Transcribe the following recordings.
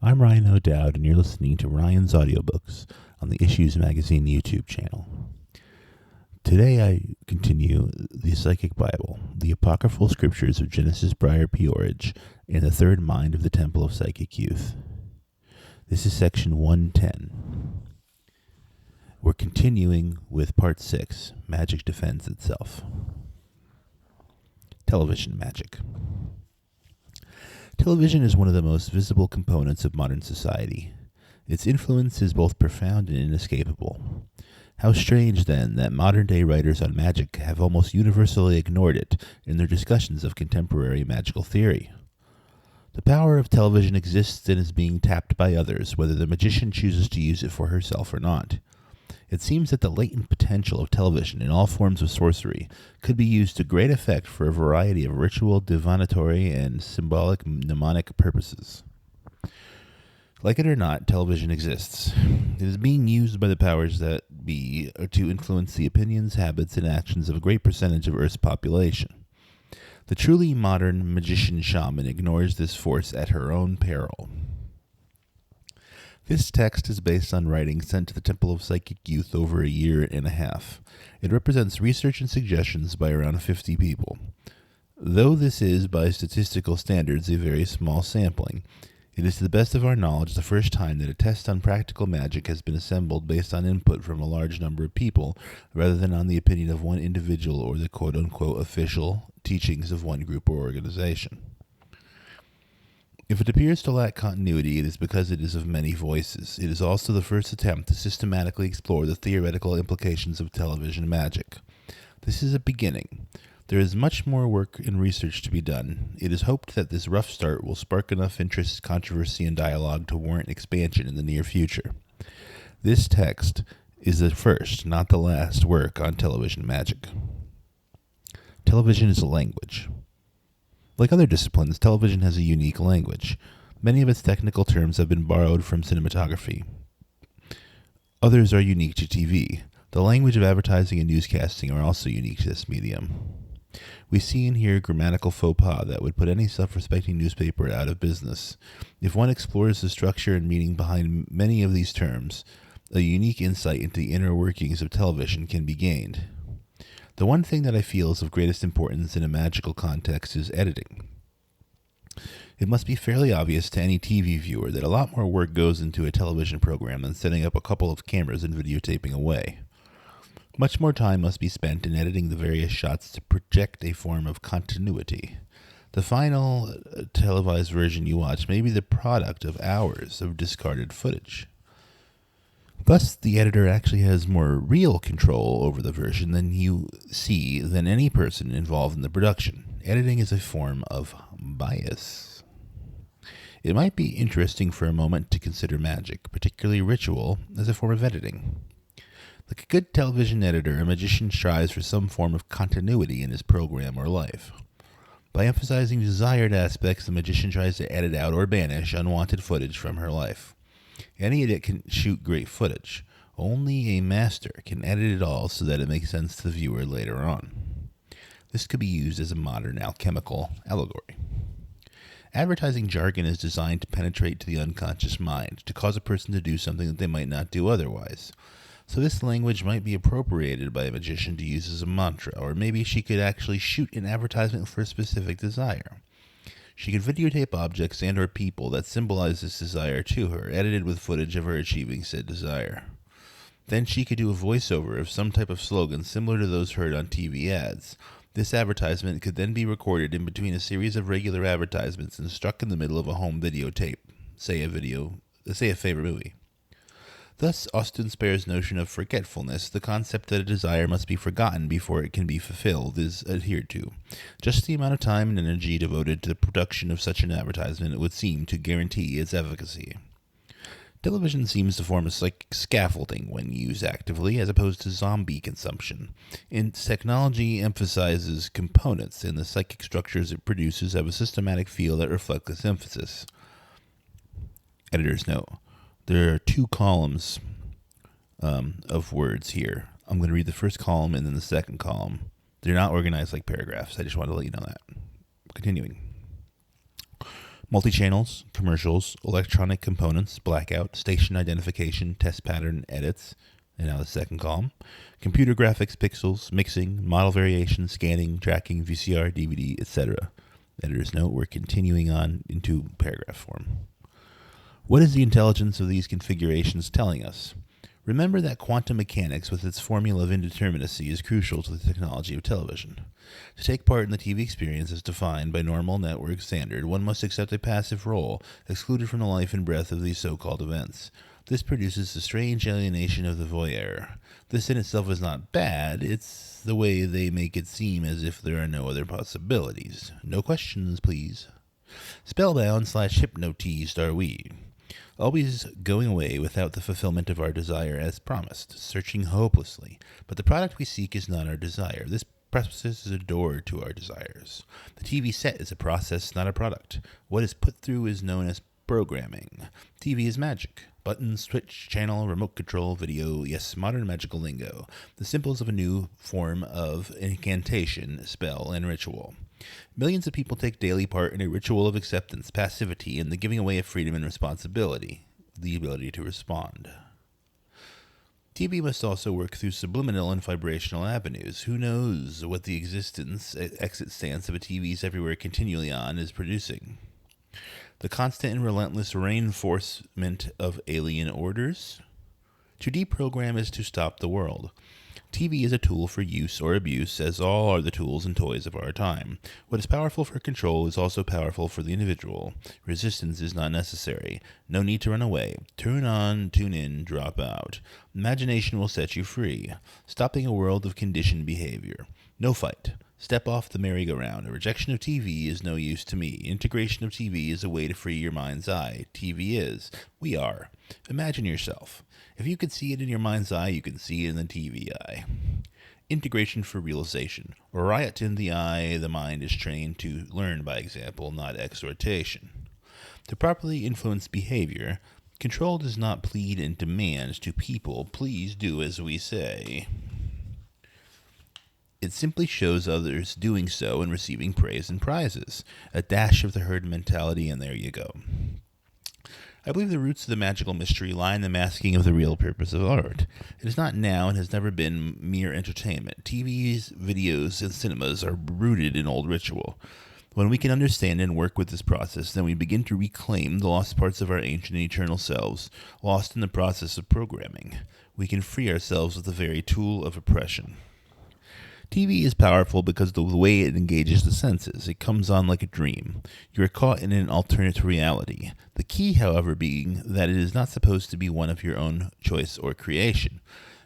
I'm Ryan O'Doud, and you're listening to Ryan's Audiobooks on the Issues Magazine YouTube channel. Today I continue Thee Psychick Bible, the apocryphal scriptures of Genesis P-Orridge, and the third mind of the Temple of Psychic Youth. This is section 110. We're continuing with part 6, Magic Defends Itself. Television magic. Television is one of the most visible components of modern society. Its influence is both profound and inescapable. How strange, then, that modern-day writers on magic have almost universally ignored it in their discussions of contemporary magical theory. The power of television exists and is being tapped by others, whether the magician chooses to use it for herself or not. It seems that the latent potential of television in all forms of sorcery could be used to great effect for a variety of ritual, divinatory, and symbolic mnemonic purposes. Like it or not, television exists. It is being used by the powers that be to influence the opinions, habits, and actions of a great percentage of Earth's population. The truly modern magician-shaman ignores this force at her own peril. This text is based on writings sent to the Temple of Psychic Youth over a year and a half. It represents research and suggestions by around 50 people. Though this is, by statistical standards, a very small sampling, it is to the best of our knowledge the first time that a test on practical magic has been assembled based on input from a large number of people, rather than on the opinion of one individual or the quote-unquote official teachings of one group or organization. If it appears to lack continuity, it is because it is of many voices. It is also the first attempt to systematically explore the theoretical implications of television magic. This is a beginning. There is much more work and research to be done. It is hoped that this rough start will spark enough interest, controversy, and dialogue to warrant expansion in the near future. This text is the first, not the last, work on television magic. Television is a language. Like other disciplines, television has a unique language. Many of its technical terms have been borrowed from cinematography. Others are unique to TV. The language of advertising and newscasting are also unique to this medium. We see and hear grammatical faux pas that would put any self-respecting newspaper out of business. If one explores the structure and meaning behind many of these terms, a unique insight into the inner workings of television can be gained. The one thing that I feel is of greatest importance in a magical context is editing. It must be fairly obvious to any TV viewer that a lot more work goes into a television program than setting up a couple of cameras and videotaping away. Much more time must be spent in editing the various shots to project a form of continuity. The final televised version you watch may be the product of hours of discarded footage. Thus, the editor actually has more real control over the version than any person involved in the production. Editing is a form of bias. It might be interesting for a moment to consider magic, particularly ritual, as a form of editing. Like a good television editor, a magician strives for some form of continuity in his program or life. By emphasizing desired aspects, the magician tries to edit out or banish unwanted footage from her life. Any edit can shoot great footage. Only a master can edit it all so that it makes sense to the viewer later on. This could be used as a modern alchemical allegory. Advertising jargon is designed to penetrate to the unconscious mind, to cause a person to do something that they might not do otherwise. So this language might be appropriated by a magician to use as a mantra, or maybe she could actually shoot an advertisement for a specific desire. She could videotape objects and or people that symbolize this desire to her, edited with footage of her achieving said desire. Then she could do a voiceover of some type of slogan similar to those heard on TV ads. This advertisement could then be recorded in between a series of regular advertisements and stuck in the middle of a home videotape, say a favorite movie. Thus, Austin Spare's notion of forgetfulness, the concept that a desire must be forgotten before it can be fulfilled, is adhered to. Just the amount of time and energy devoted to the production of such an advertisement would seem to guarantee its efficacy. Television seems to form a psychic scaffolding when used actively, as opposed to zombie consumption. Its technology emphasizes components, and the psychic structures it produces have a systematic feel that reflect this emphasis. Editor's note. There are 2 columns of words here. I'm going to read the first column and then the second column. They're not organized like paragraphs. I just wanted to let you know that. Continuing. Multi-channels, commercials, electronic components, blackout, station identification, test pattern edits, and now the second column, computer graphics, pixels, mixing, model variation, scanning, tracking, VCR, DVD, etc. Editor's note, we're continuing on into paragraph form. What is the intelligence of these configurations telling us? Remember that quantum mechanics with its formula of indeterminacy is crucial to the technology of television. To take part in the TV experience as defined by normal network standard, one must accept a passive role, excluded from the life and breath of these so-called events. This produces the strange alienation of the voyeur. This in itself is not bad, it's the way they make it seem as if there are no other possibilities. No questions, please. Spellbound/hypnotized are we. Always going away without the fulfillment of our desire as promised, searching hopelessly. But the product we seek is not our desire. This process is a door to our desires. The TV set is a process, not a product. What is put through is known as programming. TV is magic. Buttons, switch, channel, remote control, video, yes, modern magical lingo. The symbols of a new form of incantation, spell, and ritual. Millions of people take daily part in a ritual of acceptance, passivity, and the giving away of freedom and responsibility, the ability to respond. TV must also work through subliminal and vibrational avenues. Who knows what the exit stance of a TV's everywhere continually on is producing? The constant and relentless reinforcement of alien orders? To deprogram is to stop the world. TV is a tool for use or abuse, as all are the tools and toys of our time. What is powerful for control is also powerful for the individual. Resistance is not necessary. No need to run away. Turn on, tune in, drop out. Imagination will set you free, stopping a world of conditioned behavior. No fight. Step off the merry-go-round. A rejection of TV is no use to me. Integration of TV is a way to free your mind's eye. TV is. We are. Imagine yourself. If you could see it in your mind's eye, you can see it in the TV eye. Integration for realization. Riot in the eye, the mind is trained to learn by example, not exhortation. To properly influence behavior, control does not plead and demand to people, please do as we say. It simply shows others doing so and receiving praise and prizes. A dash of the herd mentality, and there you go. I believe the roots of the magical mystery lie in the masking of the real purpose of art. It is not now and has never been mere entertainment. TVs, videos, and cinemas are rooted in old ritual. When we can understand and work with this process, then we begin to reclaim the lost parts of our ancient and eternal selves, lost in the process of programming. We can free ourselves of the very tool of oppression. TV is powerful because of the way it engages the senses. It comes on like a dream. You are caught in an alternate reality. The key, however, being that it is not supposed to be one of your own choice or creation.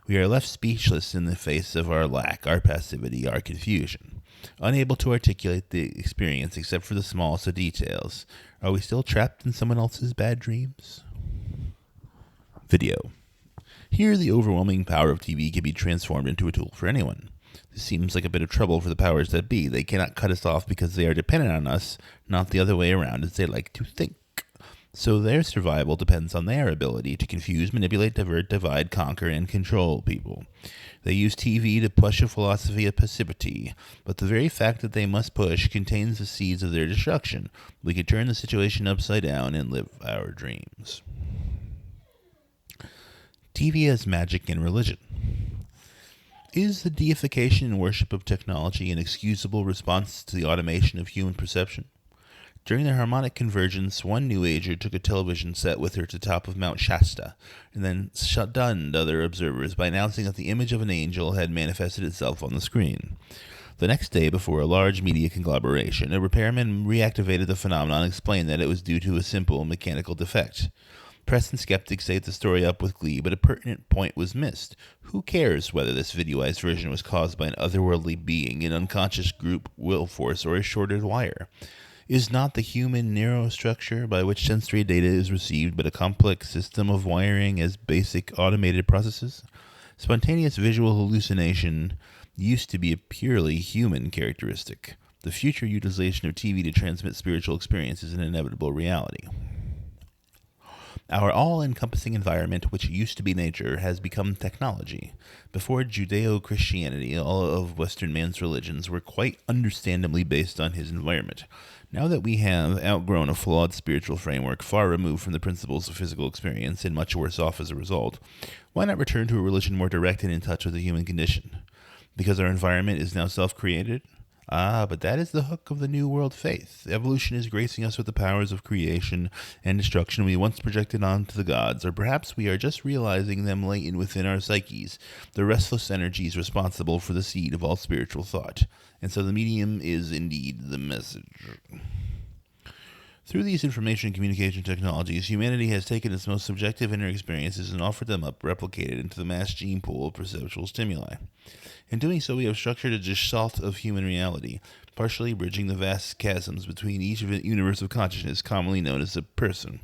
We are left speechless in the face of our lack, our passivity, our confusion. Unable to articulate the experience except for the smallest of details. Are we still trapped in someone else's bad dreams? Video. Here, the overwhelming power of TV can be transformed into a tool for anyone. This seems like a bit of trouble for the powers that be. They cannot cut us off because they are dependent on us, not the other way around as they like to think. So their survival depends on their ability to confuse, manipulate, divert, divide, conquer, and control people. They use TV to push a philosophy of passivity, but the very fact that they must push contains the seeds of their destruction. We could turn the situation upside down and live our dreams. TV as magic and religion. Is the deification and worship of technology an excusable response to the automation of human perception? During their harmonic convergence, one New Ager took a television set with her to the top of Mount Shasta, and then stunned other observers by announcing that the image of an angel had manifested itself on the screen. The next day, before a large media conglomeration, a repairman reactivated the phenomenon and explained that it was due to a simple mechanical defect. Press and skeptics ate the story up with glee, but a pertinent point was missed. Who cares whether this videoized version was caused by an otherworldly being, an unconscious group will force, or a shorted wire? Is not the human neurostructure by which sensory data is received but a complex system of wiring as basic automated processes? Spontaneous visual hallucination used to be a purely human characteristic. The future utilization of TV to transmit spiritual experience is an inevitable reality. Our all-encompassing environment, which used to be nature, has become technology. Before Judeo-Christianity, all of Western man's religions were quite understandably based on his environment. Now that we have outgrown a flawed spiritual framework far removed from the principles of physical experience and much worse off as a result, why not return to a religion more direct and in touch with the human condition? Because our environment is now self-created? But that is the hook of the New World faith. Evolution is gracing us with the powers of creation and destruction we once projected onto the gods, or perhaps we are just realizing them latent within our psyches, the restless energies responsible for the seed of all spiritual thought. And so the medium is indeed the message. Through these information and communication technologies, humanity has taken its most subjective inner experiences and offered them up replicated into the mass gene pool of perceptual stimuli. In doing so, we have structured a gestalt of human reality, partially bridging the vast chasms between each universe of consciousness commonly known as a person.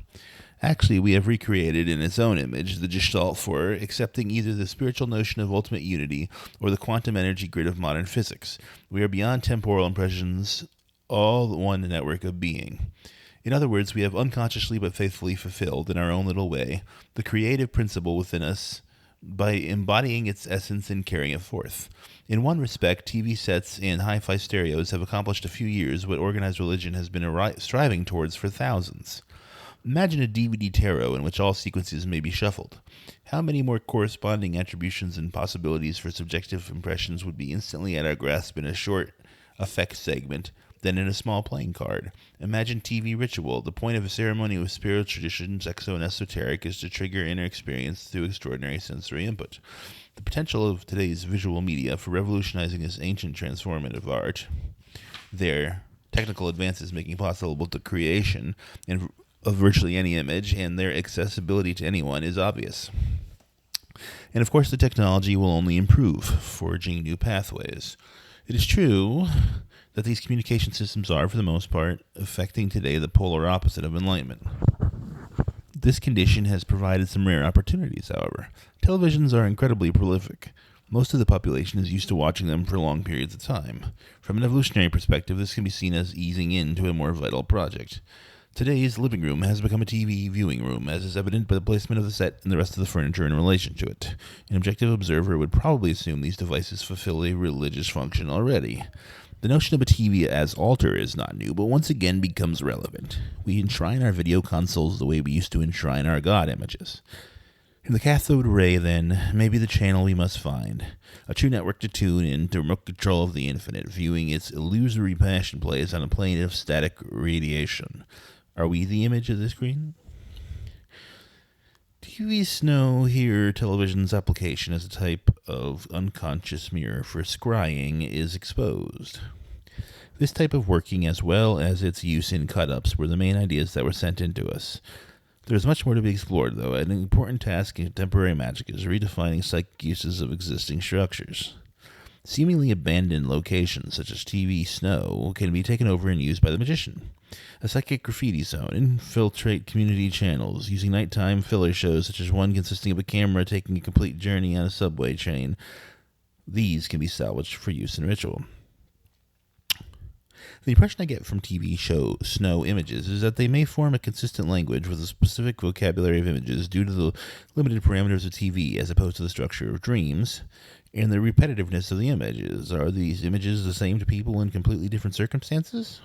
Actually, we have recreated in its own image the gestalt for accepting either the spiritual notion of ultimate unity or the quantum energy grid of modern physics. We are beyond temporal impressions, all one network of being. In other words, we have unconsciously but faithfully fulfilled, in our own little way, the creative principle within us by embodying its essence and carrying it forth. In one respect, TV sets and hi-fi stereos have accomplished a few years what organized religion has been striving towards for thousands. Imagine a DVD tarot in which all sequences may be shuffled. How many more corresponding attributions and possibilities for subjective impressions would be instantly at our grasp in a short effect segment than in a small playing card? Imagine TV ritual. The point of a ceremony with spiritual traditions, exo and esoteric, is to trigger inner experience through extraordinary sensory input. The potential of today's visual media for revolutionizing this ancient transformative art, their technical advances making possible the creation of virtually any image, and their accessibility to anyone is obvious. And of course, the technology will only improve, forging new pathways. It is true that these communication systems are, for the most part, affecting today the polar opposite of enlightenment. This condition has provided some rare opportunities, however. Televisions are incredibly prolific. Most of the population is used to watching them for long periods of time. From an evolutionary perspective, this can be seen as easing into a more vital project. Today's living room has become a TV viewing room, as is evident by the placement of the set and the rest of the furniture in relation to it. An objective observer would probably assume these devices fulfill a religious function already. The notion of a TV as altar is not new, but once again becomes relevant. We enshrine our video consoles the way we used to enshrine our God images. In the cathode ray, then, may be the channel we must find. A true network to tune in to remote control of the infinite, viewing its illusory passion plays on a plane of static radiation. Are we the image of the screen? TV snow here, television's application as a type of unconscious mirror for scrying is exposed. This type of working, as well as its use in cut-ups, were the main ideas that were sent into us. There is much more to be explored, though. An important task in contemporary magic is redefining psychic uses of existing structures. Seemingly abandoned locations, such as TV snow, can be taken over and used by the magician. A psychic graffiti zone, infiltrate community channels, using nighttime filler shows such as one consisting of a camera taking a complete journey on a subway train. These can be salvaged for use in ritual. The impression I get from TV show snow images is that they may form a consistent language with a specific vocabulary of images due to the limited parameters of TV as opposed to the structure of dreams and the repetitiveness of the images. Are these images the same to people in completely different circumstances?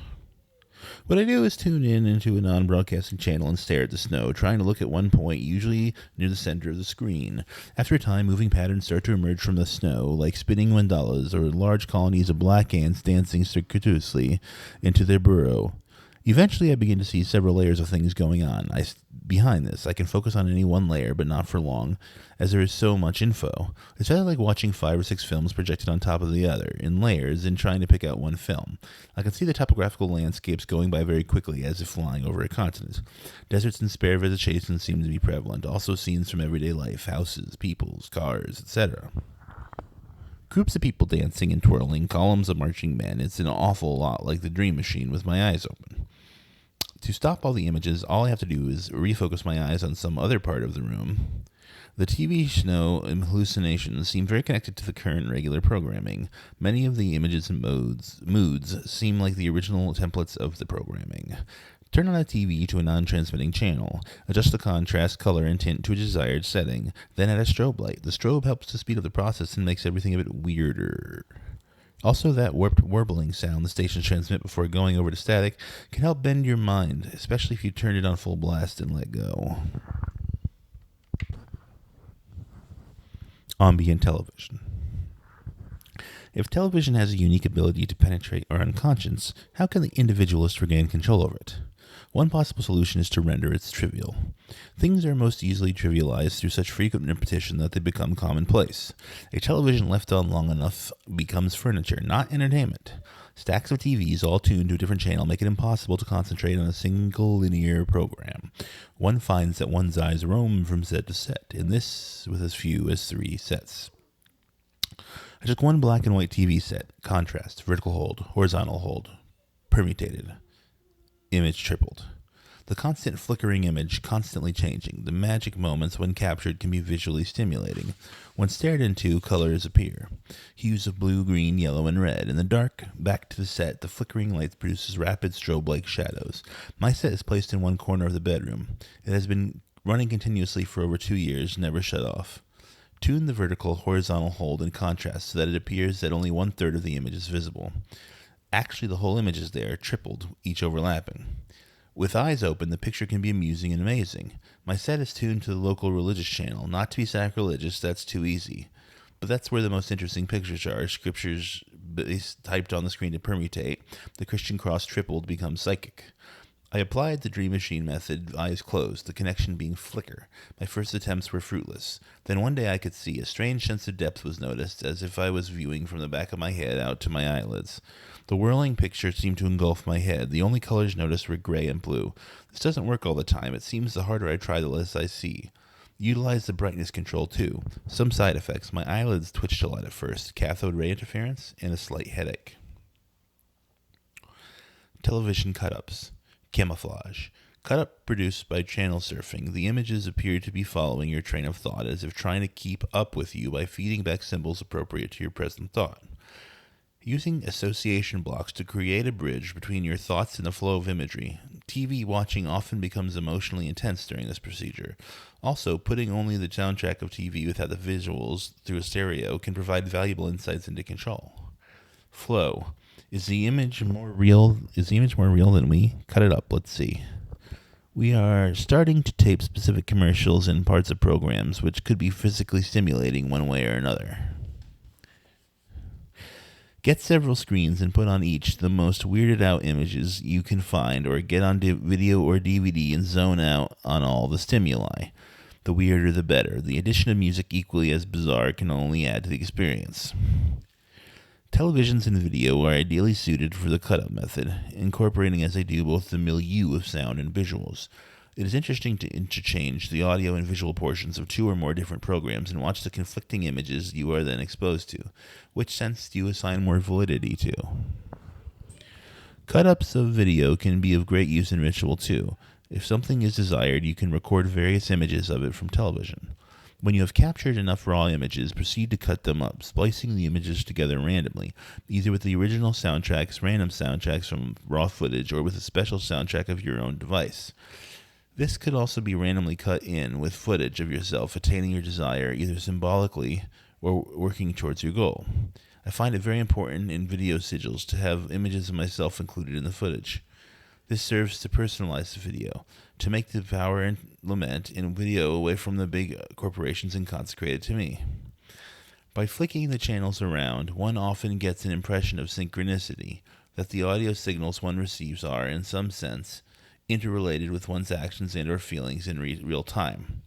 What I do is tune in into a non-broadcasting channel and stare at the snow, trying to look at one point, usually near the center of the screen. After a time, moving patterns start to emerge from the snow, like spinning mandalas or large colonies of black ants dancing circuitously into their burrow. Eventually, I begin to see several layers of things going on. Behind this, I can focus on any one layer, but not for long, as there is so much info. It's rather like watching 5 or 6 films projected on top of the other, in layers, and trying to pick out one film. I can see the topographical landscapes going by very quickly, as if flying over a continent. Deserts and spare vegetation seem to be prevalent, also scenes from everyday life, houses, peoples, cars, etc. Groups of people dancing and twirling, columns of marching men. It's an awful lot like the Dream Machine with my eyes open. To stop all the images, all I have to do is refocus my eyes on some other part of the room. The TV snow hallucinations seem very connected to the current regular programming. Many of the images and moods seem like the original templates of the programming. Turn on a TV to a non-transmitting channel. Adjust the contrast, color, and tint to a desired setting. Then add a strobe light. The strobe helps to speed up the process and makes everything a bit weirder. Also, that warped warbling sound the stations transmit before going over to static can help bend your mind, especially if you turn it on full blast and let go. Ambient television. If television has a unique ability to penetrate our unconscious, how can the individualist regain control over it? One possible solution is to render it trivial. Things are most easily trivialized through such frequent repetition that they become commonplace. A television left on long enough becomes furniture, not entertainment. Stacks of TVs all tuned to a different channel make it impossible to concentrate on a single linear program. One finds that one's eyes roam from set to set, and this with as few as 3 sets. I took one black and white TV set, contrast, vertical hold, horizontal hold, permutated. Image tripled. The constant flickering image, constantly changing. The magic moments when captured can be visually stimulating. When stared into, colors appear. Hues of blue, green, yellow, and red. In the dark, back to the set, the flickering light produces rapid strobe-like shadows. My set is placed in one corner of the bedroom. It has been running continuously for over 2 years, never shut off. Tune the vertical, horizontal hold and contrast so that it appears that only 1/3 of the image is visible. Actually, the whole image is there, tripled, each overlapping. With eyes open, the picture can be amusing and amazing. My set is tuned to the local religious channel. Not to be sacrilegious, that's too easy. But that's where the most interesting pictures are. Scriptures typed on the screen to permutate. The Christian cross tripled becomes psychic. I applied the dream machine method, eyes closed, the connection being flicker. My first attempts were fruitless. Then one day I could see. A strange sense of depth was noticed, as if I was viewing from the back of my head out to my eyelids. The whirling picture seemed to engulf my head. The only colors noticed were gray and blue. This doesn't work all the time. It seems the harder I try, the less I see. Utilize the brightness control too. Some side effects. My eyelids twitched a lot at first, cathode ray interference, and a slight headache. Television cut-ups. Camouflage. Cut-up produced by channel surfing. The images appear to be following your train of thought, as if trying to keep up with you by feeding back symbols appropriate to your present thought. Using association blocks to create a bridge between your thoughts and the flow of imagery. TV watching often becomes emotionally intense during this procedure. Also, putting only the soundtrack of TV without the visuals through a stereo can provide valuable insights into control. Flow. Is the image more real than we? Cut it up, let's see. We are starting to tape specific commercials and parts of programs which could be physically stimulating one way or another. Get several screens and put on each the most weirded out images you can find, or get on video or DVD and zone out on all the stimuli. The weirder the better. The addition of music equally as bizarre can only add to the experience. Televisions and video are ideally suited for the cut-up method, incorporating as they do both the milieu of sound and visuals. It is interesting to interchange the audio and visual portions of 2 or more different programs and watch the conflicting images you are then exposed to. Which sense do you assign more validity to? Cut-ups of video can be of great use in ritual too. If something is desired, you can record various images of it from television. When you have captured enough raw images, proceed to cut them up, splicing the images together randomly, either with the original soundtracks, random soundtracks from raw footage, or with a special soundtrack of your own device. This could also be randomly cut in with footage of yourself attaining your desire, either symbolically or working towards your goal. I find it very important in video sigils to have images of myself included in the footage. This serves to personalize the video, to make the power and lament in video away from the big corporations and consecrate it to me. By flicking the channels around, one often gets an impression of synchronicity, that the audio signals one receives are, in some sense, interrelated with one's actions and or feelings in real time.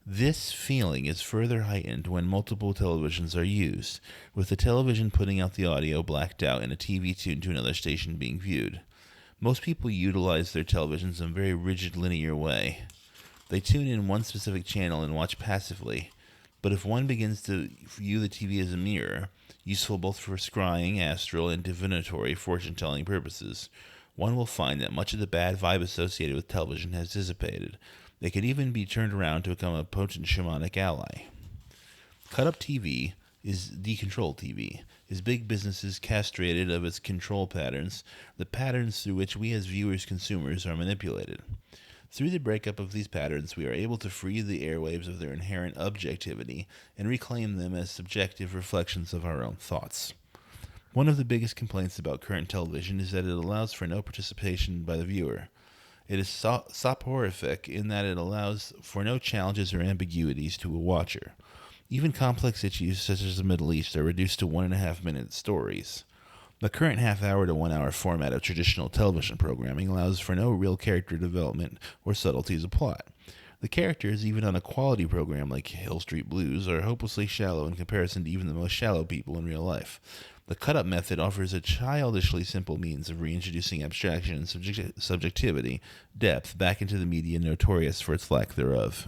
This feeling is further heightened when multiple televisions are used, with the television putting out the audio blacked out and a TV tuned to another station being viewed. Most people utilize their televisions in a very rigid linear way. They tune in one specific channel and watch passively, but if one begins to view the TV as a mirror, useful both for scrying, astral, and divinatory fortune-telling purposes, one will find that much of the bad vibe associated with television has dissipated. They can even be turned around to become a potent shamanic ally. Cut-up TV is decontrolled TV. is big businesses castrated of its control patterns, the patterns through which we as viewers, consumers, are manipulated. Through the breakup of these patterns, we are able to free the airwaves of their inherent objectivity and reclaim them as subjective reflections of our own thoughts. One of the biggest complaints about current television is that it allows for no participation by the viewer. It is soporific in that it allows for no challenges or ambiguities to a watcher. Even complex issues such as the Middle East are reduced to 1.5-minute stories. The current half-hour to 1-hour format of traditional television programming allows for no real character development or subtleties of plot. The characters, even on a quality program like Hill Street Blues, are hopelessly shallow in comparison to even the most shallow people in real life. The cut-up method offers a childishly simple means of reintroducing abstraction and subjectivity, depth, back into the media notorious for its lack thereof.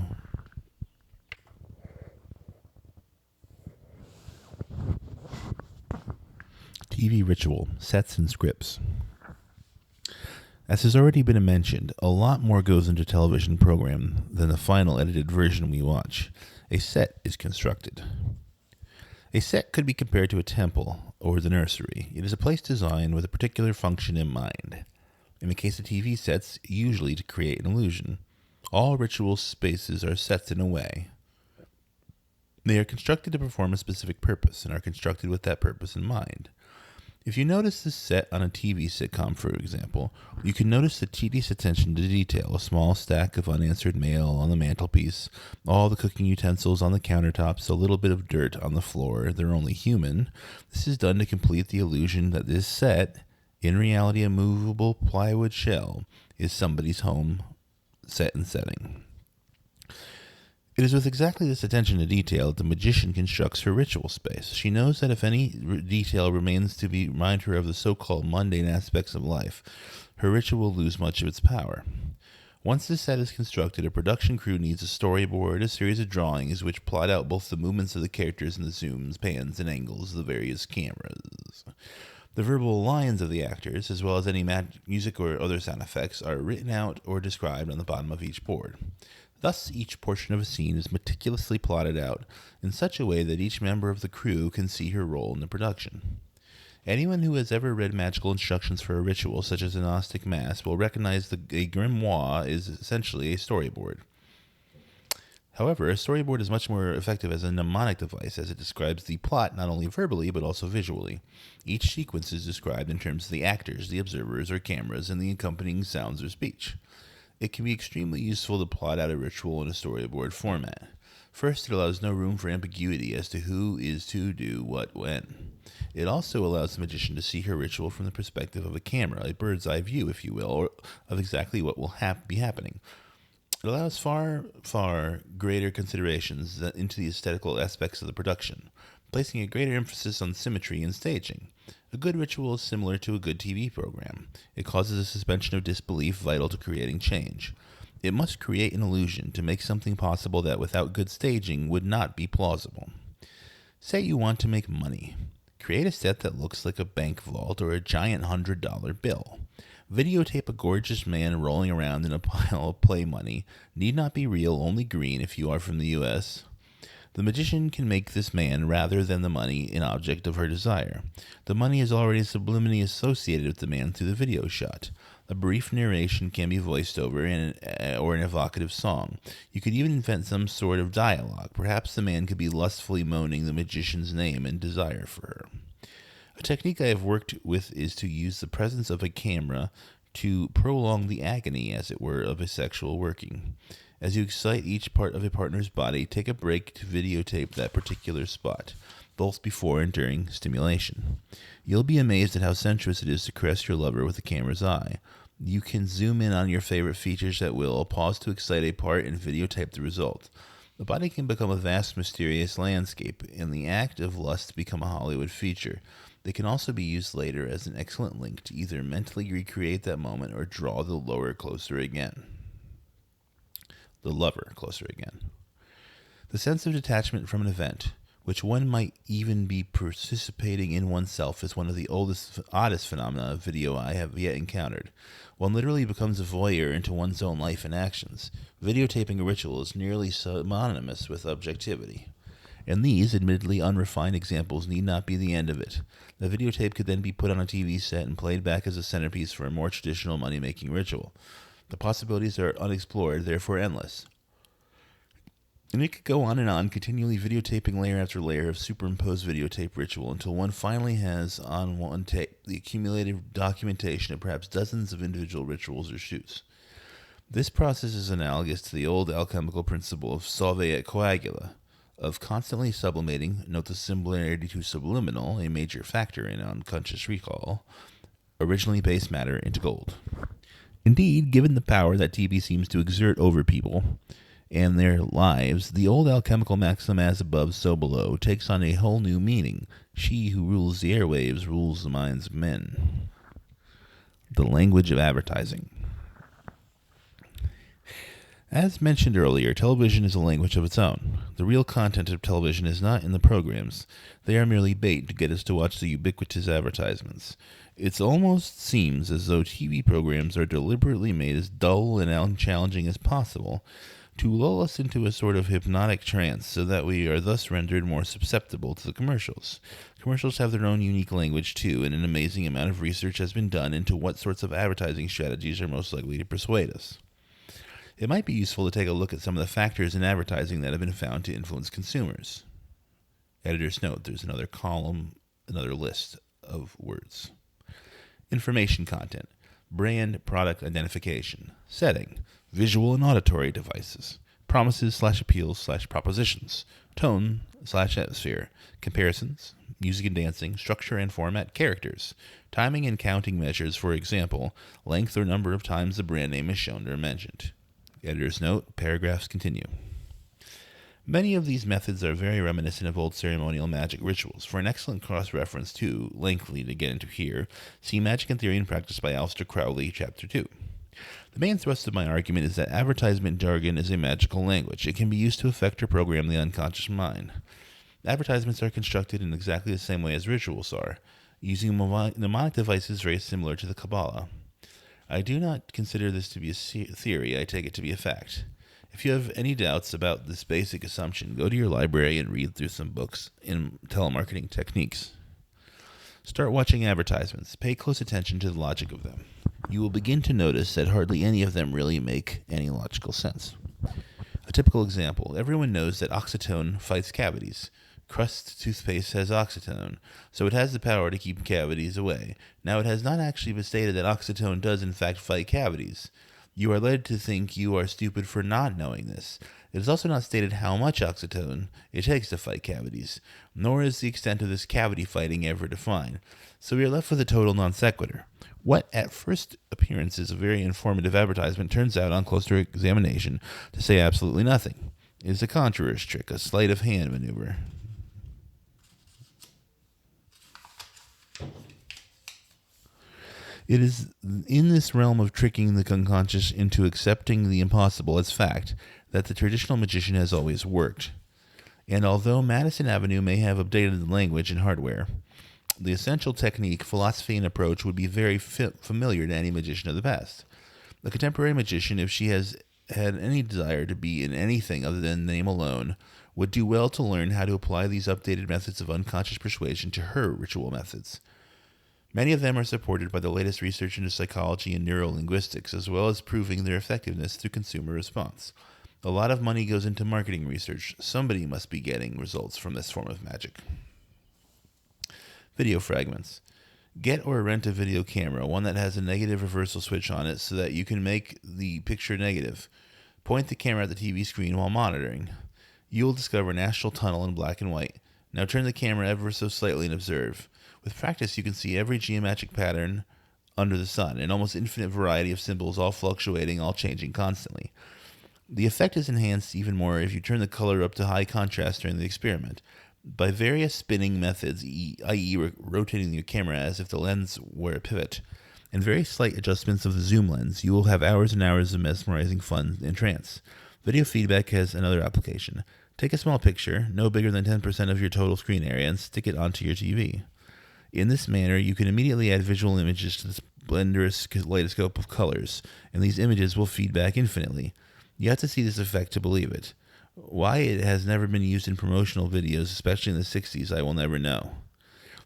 TV ritual, sets and scripts. As has already been mentioned, a lot more goes into television program than the final edited version we watch. A set is constructed. A set could be compared to a temple or the nursery. It is a place designed with a particular function in mind. In the case of TV sets, usually to create an illusion. All ritual spaces are sets in a way. They are constructed to perform a specific purpose and are constructed with that purpose in mind. If you notice the set on a TV sitcom, for example, you can notice the tedious attention to detail, a small stack of unanswered mail on the mantelpiece, all the cooking utensils on the countertops, a little bit of dirt on the floor. They're only human. This is done to complete the illusion that this set, in reality a movable plywood shell, is somebody's home set and setting. It is with exactly this attention to detail that the magician constructs her ritual space. She knows that if any detail remains to remind her of the so-called mundane aspects of life, her ritual will lose much of its power. Once the set is constructed, a production crew needs a storyboard, a series of drawings which plot out both the movements of the characters and the zooms, pans, and angles of the various cameras. The verbal lines of the actors, as well as any music or other sound effects, are written out or described on the bottom of each board. Thus, each portion of a scene is meticulously plotted out in such a way that each member of the crew can see her role in the production. Anyone who has ever read magical instructions for a ritual, such as a Gnostic Mass, will recognize a grimoire is essentially a storyboard. However, a storyboard is much more effective as a mnemonic device, as it describes the plot not only verbally but also visually. Each sequence is described in terms of the actors, the observers, or cameras, and the accompanying sounds or speech. It can be extremely useful to plot out a ritual in a storyboard format. First, it allows no room for ambiguity as to who is to do what when. It also allows the magician to see her ritual from the perspective of a camera, a bird's eye view, if you will, or of exactly what will be happening. It allows far, far greater considerations into the aesthetical aspects of the production, placing a greater emphasis on symmetry and staging. A good ritual is similar to a good TV program. It causes a suspension of disbelief vital to creating change. It must create an illusion to make something possible that without good staging would not be plausible. Say you want to make money. Create a set that looks like a bank vault or a giant $100 bill. Videotape a gorgeous man rolling around in a pile of play money. Need not be real, only green if you are from the U.S. The magician can make this man, rather than the money, an object of her desire. The money is already subliminally associated with the man through the video shot. A brief narration can be voiced over or an evocative song. You could even invent some sort of dialogue. Perhaps the man could be lustfully moaning the magician's name and desire for her. A technique I have worked with is to use the presence of a camera to prolong the agony, as it were, of a sexual working. As you excite each part of a partner's body, take a break to videotape that particular spot, both before and during stimulation. You'll be amazed at how sensuous it is to caress your lover with the camera's eye. You can zoom in on your favorite features at will, pause to excite a part, and videotape the result. The body can become a vast, mysterious landscape, and the act of lust become a Hollywood feature. They can also be used later as an excellent link to either mentally recreate that moment or draw the lover closer again. The sense of detachment from an event, which one might even be participating in oneself, is one of the oddest phenomena of video I have yet encountered. One literally becomes a voyeur into one's own life and actions. Videotaping a ritual is nearly synonymous with objectivity. And these, admittedly unrefined examples need not be the end of it. The videotape could then be put on a TV set and played back as a centerpiece for a more traditional money-making ritual. The possibilities are unexplored, therefore endless. And it could go on, continually videotaping layer after layer of superimposed videotape ritual until one finally has on one tape the accumulated documentation of perhaps dozens of individual rituals or shoots. This process is analogous to the old alchemical principle of solve et coagula, of constantly sublimating, note the similarity to subliminal, a major factor in unconscious recall, originally base matter into gold. Indeed, given the power that TV seems to exert over people and their lives, the old alchemical maxim as above, so below takes on a whole new meaning. She who rules the airwaves rules the minds of men. The language of advertising. As mentioned earlier, television is a language of its own. The real content of television is not in the programs. They are merely bait to get us to watch the ubiquitous advertisements. It almost seems as though TV programs are deliberately made as dull and unchallenging as possible to lull us into a sort of hypnotic trance so that we are thus rendered more susceptible to the commercials. Commercials have their own unique language too, and an amazing amount of research has been done into what sorts of advertising strategies are most likely to persuade us. It might be useful to take a look at some of the factors in advertising that have been found to influence consumers. Editor's note, there's another column, another list of words. Information content, brand product identification, setting, visual and auditory devices, promises/appeals/propositions, tone/atmosphere, comparisons, music and dancing, structure and format, characters, timing and counting measures, for example, length or number of times the brand name is shown or mentioned. Editor's note, paragraphs continue. Many of these methods are very reminiscent of old ceremonial magic rituals. For an excellent cross-reference too lengthy to get into here, see Magic and Theory and Practice by Aleister Crowley, Chapter 2. The main thrust of my argument is that advertisement jargon is a magical language. It can be used to affect or program the unconscious mind. Advertisements are constructed in exactly the same way as rituals are, using mnemonic devices very similar to the Kabbalah. I do not consider this to be a theory, I take it to be a fact. If you have any doubts about this basic assumption, go to your library and read through some books in telemarketing techniques. Start watching advertisements. Pay close attention to the logic of them. You will begin to notice that hardly any of them really make any logical sense. A typical example, everyone knows that oxytocin fights cavities. Crust toothpaste has oxytocin, so it has the power to keep cavities away. Now, it has not actually been stated that oxytocin does in fact fight cavities. You are led to think you are stupid for not knowing this. It is also not stated how much oxytocin it takes to fight cavities, nor is the extent of this cavity fighting ever defined. So we are left with a total non sequitur. What at first appearance is a very informative advertisement turns out on closer examination to say absolutely nothing. It is a conjurer's trick, a sleight of hand maneuver. It is in this realm of tricking the unconscious into accepting the impossible as fact that the traditional magician has always worked. And although Madison Avenue may have updated the language and hardware, the essential technique, philosophy, and approach would be very familiar to any magician of the past. A contemporary magician, if she has had any desire to be in anything other than name alone, would do well to learn how to apply these updated methods of unconscious persuasion to her ritual methods. Many of them are supported by the latest research into psychology and neurolinguistics, as well as proving their effectiveness through consumer response. A lot of money goes into marketing research. Somebody must be getting results from this form of magic. Video fragments. Get or rent a video camera, one that has a negative reversal switch on it so that you can make the picture negative. Point the camera at the TV screen while monitoring. You will discover an astral tunnel in black and white. Now turn the camera ever so slightly and observe. With practice, you can see every geometric pattern under the sun, an almost infinite variety of symbols, all fluctuating, all changing constantly. The effect is enhanced even more if you turn the color up to high contrast during the experiment. By various spinning methods, i.e. rotating your camera as if the lens were a pivot, and very slight adjustments of the zoom lens, you will have hours and hours of mesmerizing fun and trance. Video feedback has another application. Take a small picture, no bigger than 10% of your total screen area, and stick it onto your TV. In this manner, you can immediately add visual images to the splendorous kaleidoscope of colors, and these images will feed back infinitely. You have to see this effect to believe it. Why it has never been used in promotional videos, especially in the 60s, I will never know.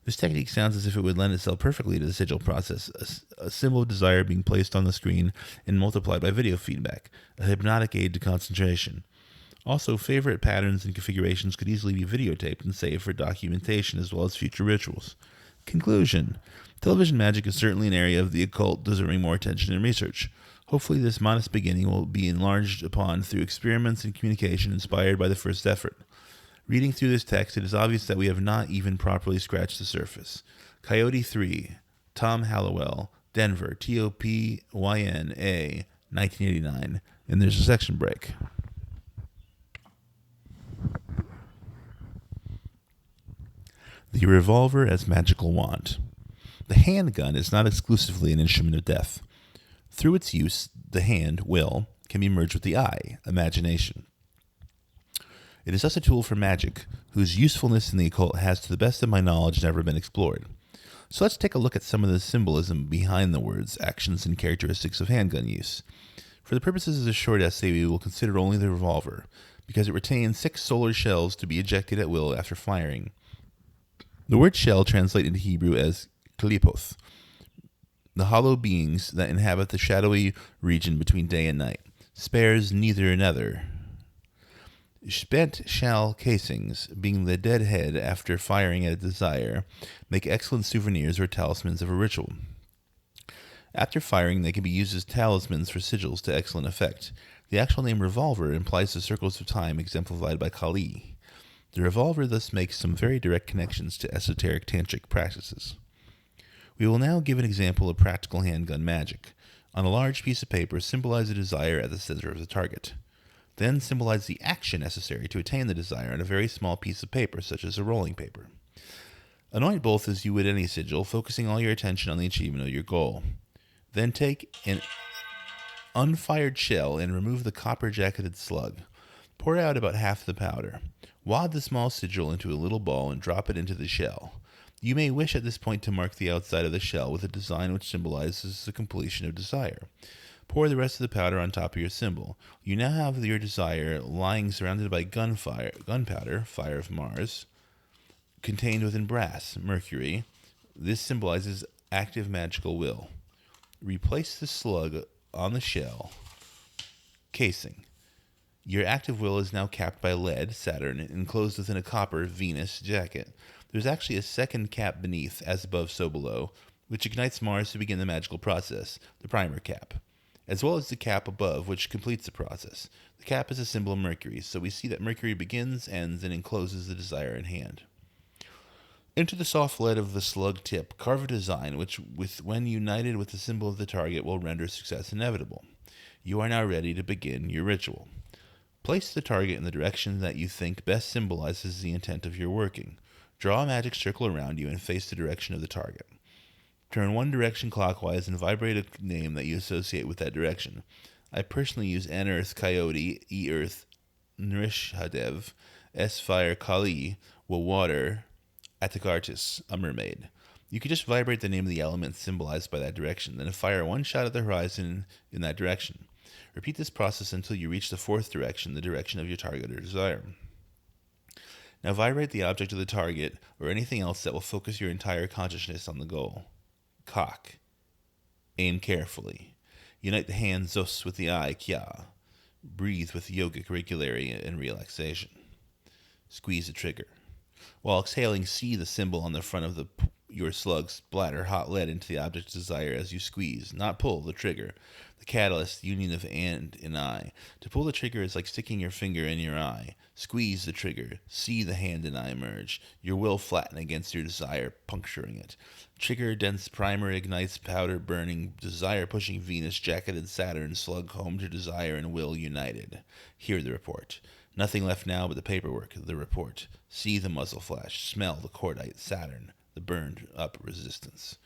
This technique sounds as if it would lend itself perfectly to the sigil process, a symbol of desire being placed on the screen and multiplied by video feedback, a hypnotic aid to concentration. Also, favorite patterns and configurations could easily be videotaped and saved for documentation as well as future rituals. Conclusion. Television magic is certainly an area of the occult deserving more attention and research. Hopefully this modest beginning will be enlarged upon through experiments and communication inspired by the first effort. Reading through this text, it is obvious that we have not even properly scratched the surface. Coyote 3, Tom Hallowell, Denver, TOPYNA, 1989, and there's a section break. The revolver as magical wand. The handgun is not exclusively an instrument of death. Through its use, the hand, will, can be merged with the eye, imagination. It is thus a tool for magic, whose usefulness in the occult has, to the best of my knowledge, never been explored. So let's take a look at some of the symbolism behind the words, actions, and characteristics of handgun use. For the purposes of this short essay, we will consider only the revolver, because it retains 6 solar shells to be ejected at will after firing. The word shell translates into Hebrew as klipoth, the hollow beings that inhabit the shadowy region between day and night. Spares neither another. Spent shell casings, being the dead head after firing at a desire, make excellent souvenirs or talismans of a ritual. After firing, they can be used as talismans for sigils to excellent effect. The actual name revolver implies the circles of time exemplified by Kali. The revolver thus makes some very direct connections to esoteric tantric practices. We will now give an example of practical handgun magic. On a large piece of paper, symbolize a desire at the center of the target. Then symbolize the action necessary to attain the desire on a very small piece of paper, such as a rolling paper. Anoint both as you would any sigil, focusing all your attention on the achievement of your goal. Then take an unfired shell and remove the copper-jacketed slug. Pour out about half the powder. Wad the small sigil into a little ball and drop it into the shell. You may wish at this point to mark the outside of the shell with a design which symbolizes the completion of desire. Pour the rest of the powder on top of your symbol. You now have your desire lying surrounded by gunpowder, fire of Mars, contained within brass, Mercury. This symbolizes active magical will. Replace the slug on the shell casing. Your active will is now capped by lead, Saturn, enclosed within a copper, Venus, jacket. There's actually a second cap beneath, as above, so below, which ignites Mars to begin the magical process, the primer cap, as well as the cap above, which completes the process. The cap is a symbol of Mercury, so we see that Mercury begins, ends, and encloses the desire in hand. Into the soft lead of the slug tip, carve a design which, when united with the symbol of the target, will render success inevitable. You are now ready to begin your ritual. Place the target in the direction that you think best symbolizes the intent of your working. Draw a magic circle around you and face the direction of the target. Turn one direction clockwise and vibrate a name that you associate with that direction. I personally use N-Earth Coyote, E-Earth Nrishadev, S-Fire Kali, Water Atakartis, a mermaid. You could just vibrate the name of the element symbolized by that direction, then fire one shot at the horizon in that direction. Repeat this process until you reach the 4th direction, the direction of your target or desire. Now vibrate the object of the target or anything else that will focus your entire consciousness on the goal. Cock. Aim carefully. Unite the hand Zos with the eye Kya. Breathe with yogic regularity and relaxation. Squeeze the trigger. While exhaling, see the symbol on the front of your slug splatter hot lead into the object's desire as you squeeze, not pull, the trigger. The catalyst, the union of and eye. To pull the trigger is like sticking your finger in your eye. Squeeze the trigger. See the hand and eye merge. Your will flatten against your desire, puncturing it. Trigger, dense primer ignites powder burning, desire pushing Venus, jacketed Saturn, slug home to desire and will united. Hear the report. Nothing left now but the paperwork, the report. See the muzzle flash. Smell the cordite Saturn, the burned up resistance.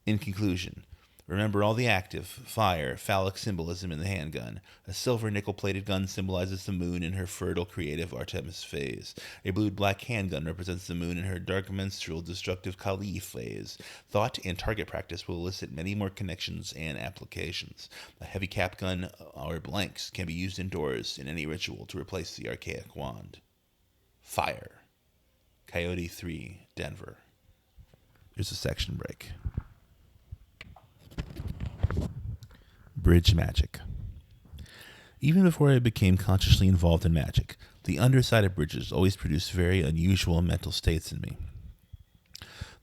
In conclusion, Remember all the active, fire, phallic symbolism in the handgun. A silver nickel-plated gun symbolizes the moon in her fertile, creative Artemis phase. A blue-black handgun represents the moon in her dark, menstrual, destructive Kali phase. Thought and target practice will elicit many more connections and applications. A heavy cap gun or blanks can be used indoors in any ritual to replace the archaic wand. Fire. Coyote 3, Denver. Here's a section break. Bridge magic. Even before I became consciously involved in magic, the underside of bridges always produced very unusual mental states in me.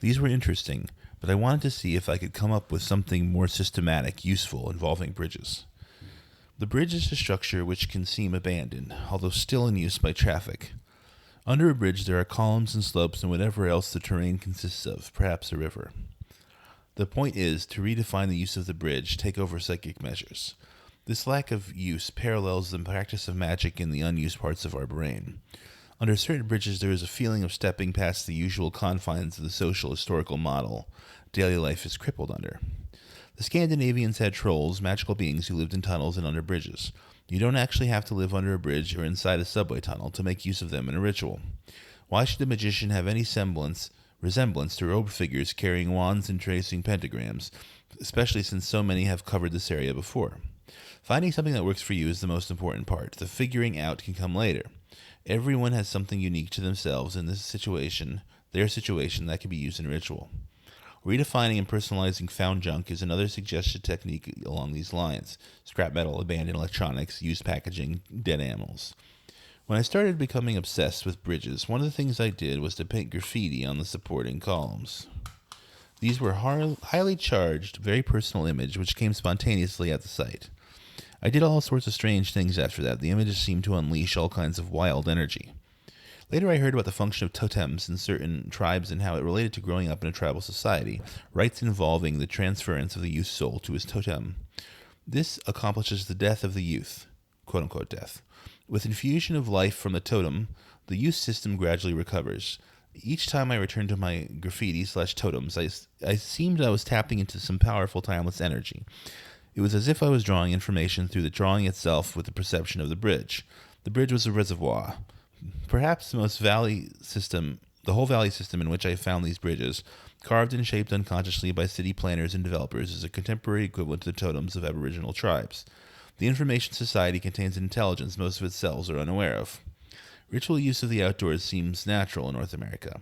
These were interesting, but I wanted to see if I could come up with something more systematic, useful, involving bridges. The bridge is a structure which can seem abandoned, although still in use by traffic. Under a bridge there are columns and slopes and whatever else the terrain consists of, perhaps a river. The point is to redefine the use of the bridge, take over psychic measures. This lack of use parallels the practice of magic in the unused parts of our brain. Under certain bridges there is a feeling of stepping past the usual confines of the social historical model daily life is crippled under. The Scandinavians had trolls, magical beings who lived in tunnels and under bridges. You don't actually have to live under a bridge or inside a subway tunnel to make use of them in a ritual. Why should a magician have any resemblance to robed figures carrying wands and tracing pentagrams, especially since so many have covered this area before? Finding something that works for you is the most important part. The figuring out can come later. Everyone has something unique to themselves in this situation, their situation, that can be used in ritual. Redefining and personalizing found junk is another suggested technique along these lines. Scrap metal, abandoned electronics, used packaging, dead animals. When I started becoming obsessed with bridges, one of the things I did was to paint graffiti on the supporting columns. These were highly charged, very personal image, which came spontaneously at the sight. I did all sorts of strange things after that. The images seemed to unleash all kinds of wild energy. Later I heard about the function of totems in certain tribes and how it related to growing up in a tribal society, rites involving the transference of the youth's soul to his totem. This accomplishes the death of the youth, quote-unquote death. With infusion of life from the totem, the youth system gradually recovers. Each time I returned to my graffiti/totems, I seemed I was tapping into some powerful, timeless energy. It was as if I was drawing information through the drawing itself with the perception of the bridge. The bridge was a reservoir. Perhaps the whole valley system in which I found these bridges, carved and shaped unconsciously by city planners and developers, is a contemporary equivalent to the totems of Aboriginal tribes. The information society contains intelligence most of its cells are unaware of. Ritual use of the outdoors seems natural in North America.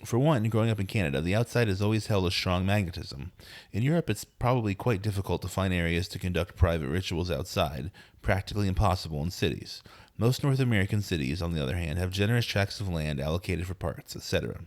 For one, growing up in Canada, the outside has always held a strong magnetism. In Europe, it's probably quite difficult to find areas to conduct private rituals outside, practically impossible in cities. Most North American cities, on the other hand, have generous tracts of land allocated for parks, etc.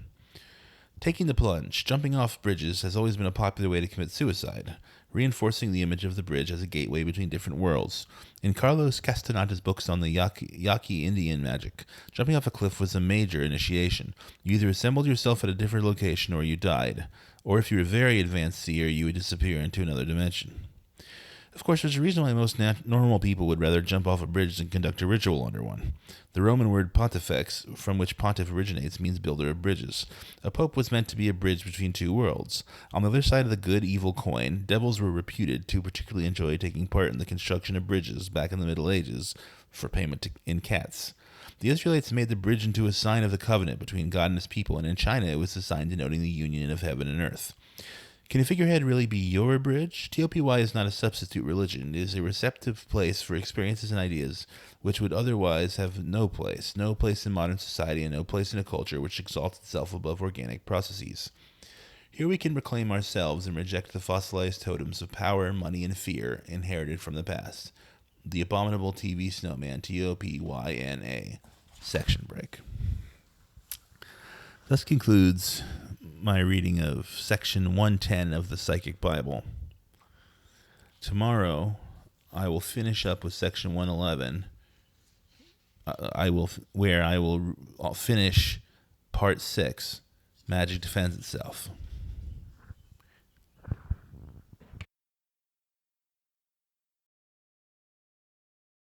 Taking the plunge, jumping off bridges, has always been a popular way to commit suicide, reinforcing the image of the bridge as a gateway between different worlds. In Carlos Castaneda's books on the Yaqui Indian magic, jumping off a cliff was a major initiation. You either assembled yourself at a different location or you died, or if you were a very advanced seer, you would disappear into another dimension. Of course, there's a reason why most normal people would rather jump off a bridge than conduct a ritual under one. The Roman word pontifex, from which pontiff originates, means builder of bridges. A pope was meant to be a bridge between two worlds. On the other side of the good-evil coin, devils were reputed to particularly enjoy taking part in the construction of bridges back in the Middle Ages for payment in cats. The Israelites made the bridge into a sign of the covenant between God and his people, and in China it was a sign denoting the union of heaven and earth. Can a figurehead really be your bridge? TOPY is not a substitute religion. It is a receptive place for experiences and ideas which would otherwise have no place in modern society and no place in a culture which exalts itself above organic processes. Here we can reclaim ourselves and reject the fossilized totems of power, money, and fear inherited from the past. The Abominable TV Snowman, TOPYNA. Section break. Thus concludes my reading of section 110 of the Psychic Bible. Tomorrow, I will finish up with section 111. I will finish part 6. Magic defends itself.